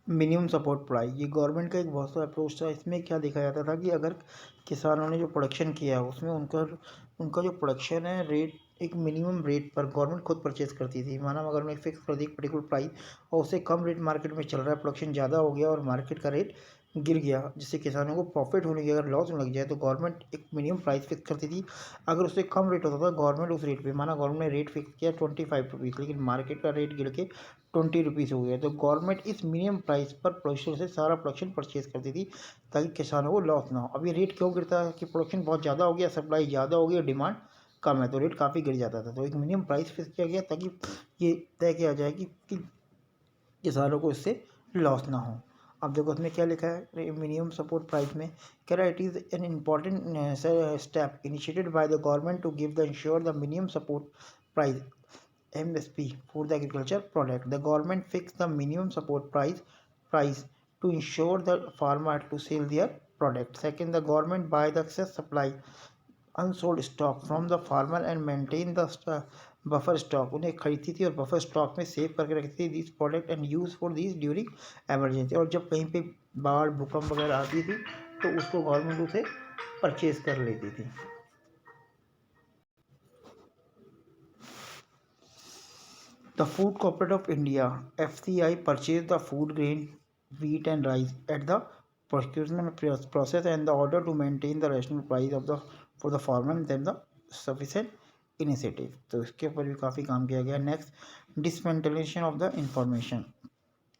Minimum support price, ये government का एक बहुत सा अप्रोच था। इसमें क्या देखा जाता था कि अगर किसानों ने जो प्रोडक्शन किया है उसमें उनका उनका जो प्रोडक्शन है रेट, एक मिनिमम रेट पर गवर्नमेंट खुद परचेज करती थी। माना अगर उन्होंने फिक्स कर दी पर्टिकुलर प्राइस और उससे कम रेट मार्केट में चल रहा है, प्रोडक्शन ज़्यादा हो गया और मार्केट का रेट गिर गया जिससे किसानों को प्रॉफिट होने की अगर लॉस लग जाए तो गवर्नमेंट एक मिनिमम प्राइस फिक्स करती थी। अगर उससे कम रेट होता था गवर्नमेंट उस रेट पे, माना गवर्नमेंट ने रेट फिक्स किया 25 रुपीज़, लेकिन मार्केट का रेट गिर के 20 रुपीज़ हो गया, तो गवर्नमेंट इस मिनिमम प्राइस पर प्रोड्यूसर से सारा प्रोडक्शन परचेज करती थी ताकि किसानों को लॉस ना हो। अब ये रेट क्यों गिरता है कि प्रोडक्शन बहुत ज़्यादा हो गया, सप्लाई ज़्यादा हो गई, डिमांड कम है, तो रेट काफ़ी गिर जाता था। तो एक मिनिमम प्राइस फिक्स किया गया ताकि ये तय किया जाए कि किसानों को इससे लॉस ना हो। अब देखो उसमें क्या लिखा है मिनिमम सपोर्ट प्राइस में, कह रहा है it is an important step initiated by the government to give the insure the minimum support price MSP for the agriculture product. The government fixed the minimum support price to ensure the farmer to sell their product. Second, the government buy the excess supply unsold stock from the farmer and maintain the buffer stock. उन्हें खरीदती थी और buffer stock में save करके रखती थी this product and use for this during emergency. और जब कहीं पे बाढ़ भूकंप वगैरह आती थी तो उसको गवर्नमेंट उसे परचेज कर लेती थी। The Food Cooperative of India (FCI) purchased the food grain, wheat and rice at the procurement process and the order to maintain the rational price of the for the farmer and then the sufficient initiative। तो इसके ऊपर भी काफ़ी काम किया गया। Next, dismantlement of the information,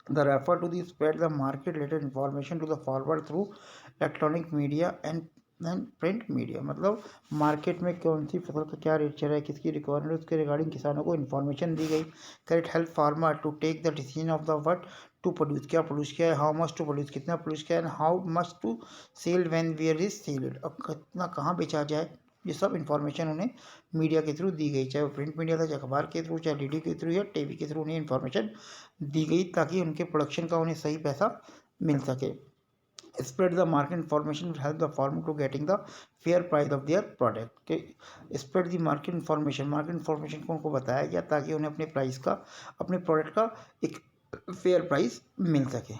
the refer to the spread the market related information to the forward through electronic media and print media. मतलब market में कौन सी फसल का क्या रेट चल रहा है, किसकी रिक्वायरमेंट है, उसके रिगार्डिंग किसानों को इन्फॉर्मेशन दी गई। Correct, help farmer to take the decision of the what to produce, क्या प्रोड्यूस किया है, हाउ मच टू प्रोड्यूस, कितना प्रोड्यूस किया है, and how much to sell when where is sold, और कितना कहाँ बेचा जाए। ये सब इन्फॉर्मेशन उन्हें मीडिया के थ्रू दी गई, चाहे वो प्रिंट मीडिया था, चाहे अखबार के थ्रू, चाहे रेडियो के थ्रू या टीवी के थ्रू उन्हें इन्फॉर्मेशन दी गई ताकि उनके प्रोडक्शन का उन्हें सही पैसा मिल सके। Spread the market information will help the farmer to getting the fair price of their product। के spread the market information को उनको बताया गया ताकि उन्हें अपने प्राइस का, अपने प्रोडक्ट का एक फेयर प्राइस मिल सके।